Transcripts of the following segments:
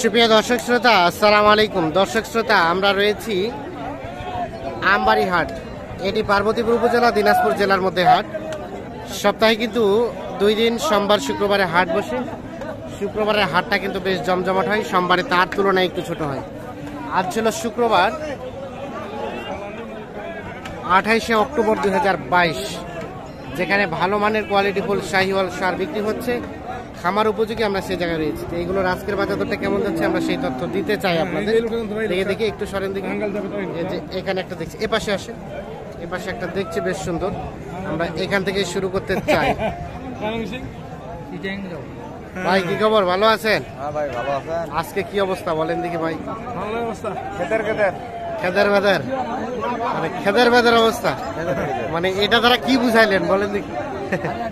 সুপ্রিয় দর্শক শ্রোতা, আসসালামু আলাইকুম। দর্শক শ্রোতা, আমরা রয়েছি আমবাড়ি হাট। এটি পার্বতীপুর উপজেলা, দিনাজপুর জেলার মধ্যে হাট। সপ্তাহে কিন্তু 2 দিন, সোমবার শুক্রবারে হাট বসে। শুক্রবারের হাটটা কিন্তু বেশ জমজমাট হয়, সোমবারে তার তুলনায় একটু ছোট হয়। আজ ছিল শুক্রবার 28শে অক্টোবর 2022, যেখানে ভালো মানের কোয়ালিটি ফুল শাহিওয়াল সার বিক্রি হচ্ছে, খামার উপযোগী। আমরা সেই জায়গায় রয়েছি। তো এইগুলোর আজকের বাজার দরটা কেমন যাচ্ছে আমরা সেই তথ্য দিতে চাই আপনাদের। দেখে একটু সরেন দিকে। এখানে একটা দেখছি, এপাশে আসে, এপাশে একটা দেখছি বেশ সুন্দর। আমরা এখান থেকে শুরু করতে চাই। ভাই কি খবর, ভালো আছেন? ভাই ভালো আছেন। আজকে কি অবস্থা বলেন দেখি ভাই। ভালো অবস্থা। খেদের বেদার, মানে খেদের বেদার অবস্থা, মানে এটা দ্বারা কি বুঝাইলেন বলেন দেখি।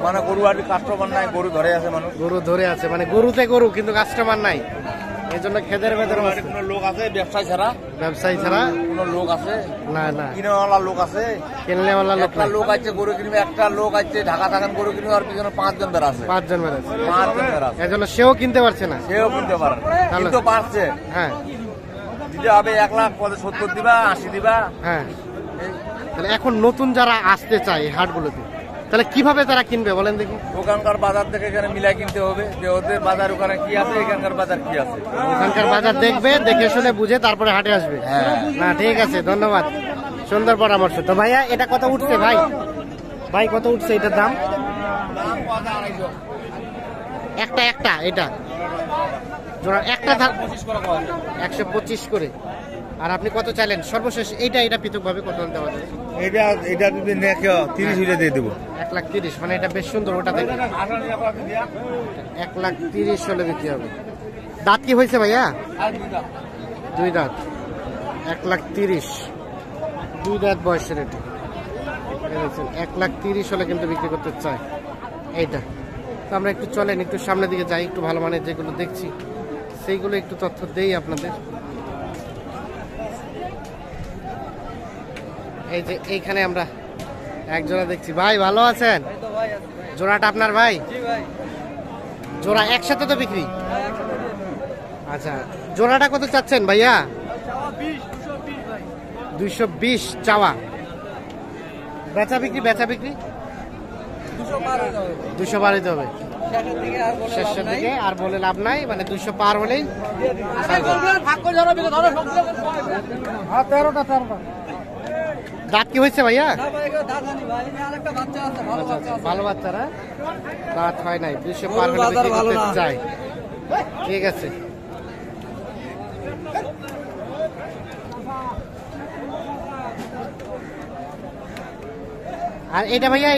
মানে গরু আর কাস্টমার নাই, গরু ধরে আছে মানুষ। গরু ধরে আছে, মানে গরুতে গরু কিন্তু কাস্টমার নাই, এই জন্য খেদের বেদার অবস্থা। কোনো লোক আছে ব্যবসায়ী ছাড়া কোনো লোক আছে না, না কিনেওয়ালা লোক আছে, কিনলেওয়ালা লোক একটা লোক আছে গরু কিনবে, একটা লোক আছে ঢাকা থাকেন গরু কিনবে, আর পিছনে 5 জন বের আছে, 5 জন বের আছে, 5 জন বের আছে। এই জন্য সেও কিনতে পারছে না, সেও কিনতে পারে, কিন্তু পারছে। হ্যাঁ, দিতে হবে 1 লাখ 70 দিবা, 80 দিবা। হ্যাঁ, তাহলে এখন নতুন যারা আসতে চায় এই হাটগুলোতে, তাহলে কিভাবে তারা কিনবে বলেন দেখি। ওখানকার বাজার থেকে এখানে মিলাই কিনতে হবে, যে ওদের বাজার ওখানে কি আছে, এখানকার বাজার কি আছে। ওখানকার বাজার দেখবে, দেখে শুনে বুঝে তারপরে হাটে আসবে। না ঠিক আছে, ধন্যবাদ, সুন্দর পরামর্শ। তো ভাইয়া এটা কত উঠছে ভাই? ভাই কত উঠছে এটার দাম? একটা এটা জোড়া একটা 125 করে। আর আপনি কত চাইলেন সর্বশেষ? এটা পৃথক ভাবে কত দেওয়া যায়? এটা যদি 30 হিলে দিয়ে দেবো। 1,30,000, মানে এটা বেশ সুন্দর। ওটা দেখে 1,30,000 হলে বিক্রি হবে। দাঁত কি হয়েছে ভাইয়া? 2 দাঁত। 1,30,000, 2 দাঁত বয়সের। এটা 1,30,000 হলে কিন্তু বিক্রি করতে চাই এইটা। তো আমরা একটু চলেন, একটু সামনের দিকে যাই, একটু ভালো মানের যেগুলো দেখছি সেইগুলো একটু তথ্য দেই আপনাদের। এই যে এইখানে আমরা এক জোড়া দেখছি। ভাই ভালো আছেন? জোড়াটা আপনার ভাই? জোড়া একসাথে তো বিক্রি? আচ্ছা, জোড়াটা কত চাচ্ছেন ভাইয়া? 220 চাওয়া। বেচা বিক্রি 200 পার হইতে হবে শেষের দিকে, আর বলে লাভ নাই, মানে 200 পার হলেই। দাঁত কি হয়েছে ভাইয়া? ভালো বাচ্চারা, দাঁত হয় নাই, 200 পার হলে বিক্রি করতে চাই। ঠিক আছে, আর এটা ভাইয়া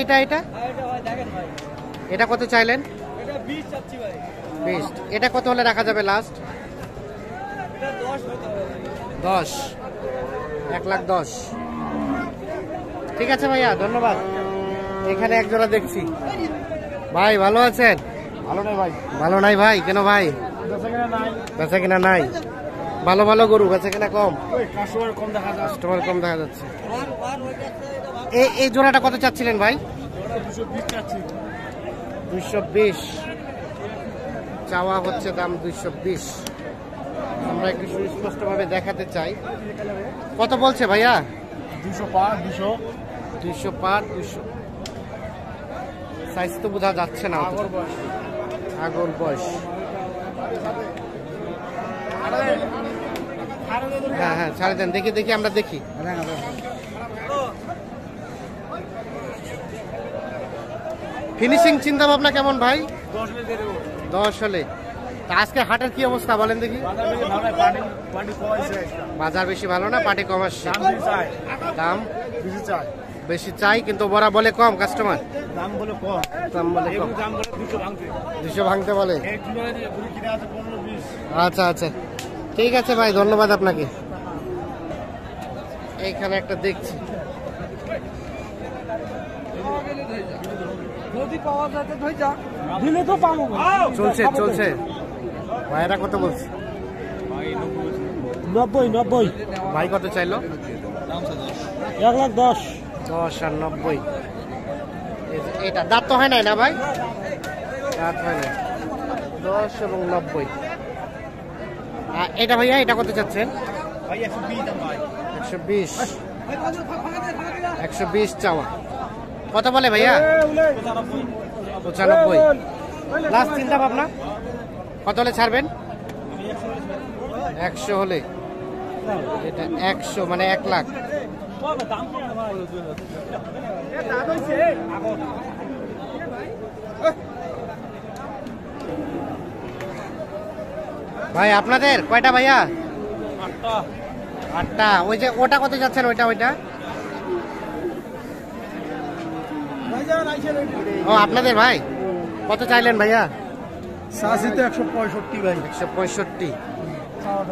এটা কত চাইলেন? 20। এটা কত হলে রাখা যাবে লাস্ট? 10, 1,10,000। ঠিক আছে ভাইয়া, ধন্যবাদ। এখানে এক জোড়া দেখছি। ভাই ভালো আছেন? ভালো নাই ভাই, কেন ভাই? বেচা কিনা নাই। ভালো গরু বেচা কিনা কম, কাস্টমার কম দেখা যাচ্ছে। এই জোড়াটা কত চাচ্ছিলেন ভাই? 220 চাওয়া হচ্ছে, দাম 220। আমরা একটু সুস্পষ্ট ভাবে দেখাতে চাই। কত বলছে ভাইয়া? 200 পার। 200 সাইজ তো বোঝা যাচ্ছে না, আগর বয়স। হ্যাঁ ছাড়ে দেন, দেখি আমরা দেখি। ফিনিশিং চিন্তা ভাবনা কেমন ভাই? 10 হলে। তা আজকে হাটের কি অবস্থা বলেন দেখি। বাজার বেশি ভালো না, পাটি কম আসছে? দাম বেশি চাই, কিন্তু বড়া বলে কম কাস্টমার। দাম বলে কম 200 ভাঙতে বলে। আচ্ছা ঠিক আছে ভাই, ধন্যবাদ আপনাকে। এইখানে একটা দেখছি, চলছে। ভাইরা কত বলছে? 90 ভাই কত চাইলো? 1,10,000। 10 আর 90। এটা দাঁত তো হয় নাই না ভাই? দাঁত হয় না। 10 এবং 90। এটা ভাইয়া এটা কত চাচ্ছেন? ভাই 120 দাম ভাই। 120 120 চাওয়া। কত বলে ভাইয়া? 95। লাস্ট চিন্তা ভাবনা কত হলে ছাড়বেন? 100 হলে। এটা 100 মানে 1 লাখ। ভাই আপনাদের কয়টা ভাইয়া? 8টা। ওই যে ওটা কত যাচ্ছেন? ওইটা ও আপনাদের ভাই কত চাইলেন ভাইয়া? সাসি তো 165 ভাই। 165।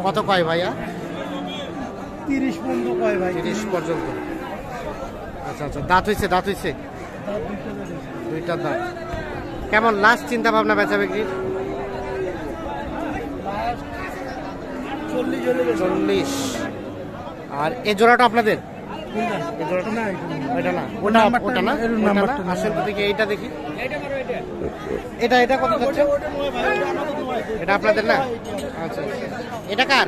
কত কয় ভাইয়া? 30 পর্যন্ত কয় ভাই। 30 পর্যন্ত। আচ্ছা আচ্ছা, দাঁত হইছে দুইটা দাঁত। কেমন লাস্ট চিন্তা ভাবনা বেচা বিক্রি? 40। আর এই জোড়াটা আপনাদের? এই জোড়াটা না, ওইটা না, ওটা না। আসল দিকে এইটা দেখি। এটা কত যাচ্ছে? এটা আপনাদের না? আচ্ছা, এটা কার?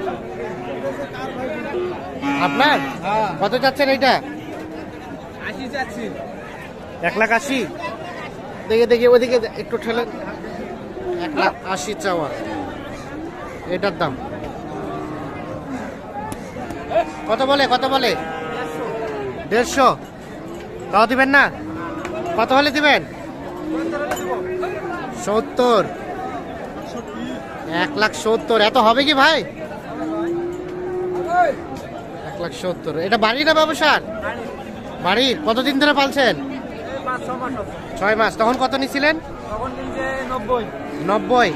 আপনার? কত যাচ্ছেন এইটা? 1,80,000। দেখে ওইদিকে একটু ঠেলেন। 1,80,000 চাওয়া। এটার দাম কত বলে? 150। তাও দিবেন না? কত হলে দিবেন? 70। 1,70,000। এত হবে কি ভাই? 1,70,000। এটা বাড়ি না ব্যবসার? বাড়ির। কতদিন ধরে পালছেন? 6 মাস। তখন কত নিছিলেন? 90।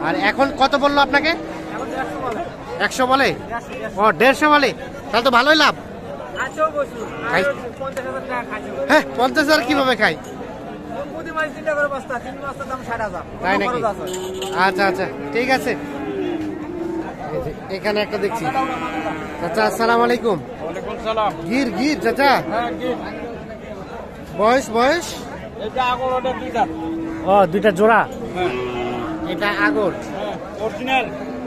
আর এখন কত বললো আপনাকে? 100 বলে। ও 150 বলে। তাহলে তো ভালোই লাভ। হ্যাঁ 50,000 কিভাবে খাই? তাই নাকি? আচ্ছা ঠিক আছে। এখানে একটা দেখছি। চাচা আসসালামু আলাইকুম। গির চাচা। বয়স? ও দুইটা জোড়া। এটা আগর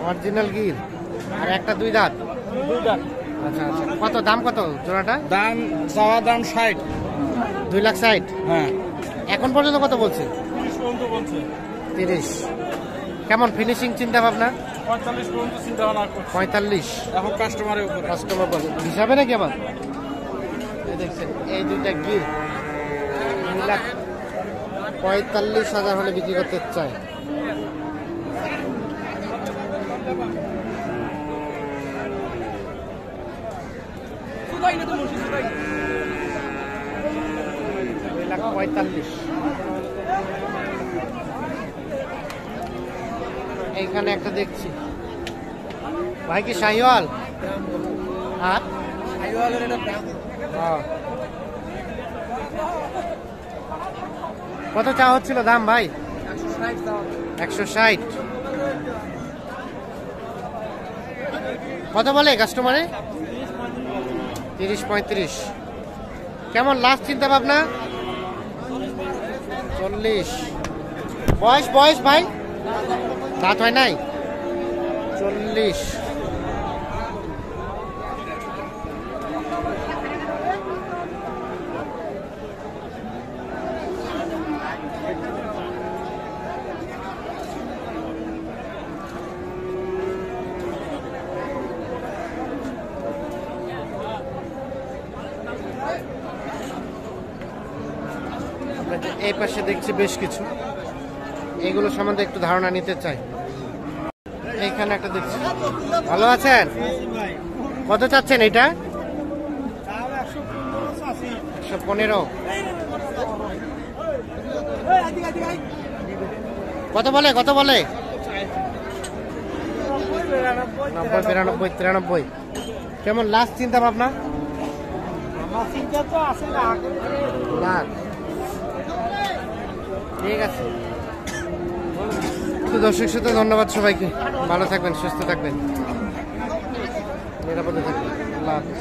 অরিজিনাল গির। আর একটা 2 দাঁত। আচ্ছা কত দাম? কত জোড়াটা? চাওয়া দাম 60। 2,60,000। হ্যাঁ। এখন পর্যন্ত কত বলছে? 30। কেমন ফিনিশিং চিন্তা ভাবনা? 45 পর্যন্ত চিন্তা ভাবনা করছি। 45। এখন কাস্টমার হিসাবে নাকি আবার? দেখছেন এই দুইটা গির 2,45,000 হলে বিক্রি করতে চায়। এইখানে একটা দেখছি। ভাই কি শাহিওয়াল? হ্যাঁ কত চা হচ্ছিল দাম ভাই? 160। কত বলে কাস্টমারে? 30-35। কেমন লাস্ট চিন্তা ভাবনা? 40। বয়স ভাই? দাঁত হয় নাই? 40। এই পাশে দেখছি বেশ কিছু, এগুলো সম্বন্ধে একটু ধারণা নিতে চাই। এইখানে একটা দেখছি। ভালো আছেন? কত চাচ্ছেন এটা? 115। কত বলে? 90, 92, 93। কেমন লাস্ট চিন্তা ভাবনা? লাখ। ঠিক আছে। তো দর্শক শ্রোতা ধন্যবাদ সবাইকে। ভালো থাকবেন, সুস্থ থাকবেন, নিরাপদে থাকবেন। আল্লাহ হাফেজ।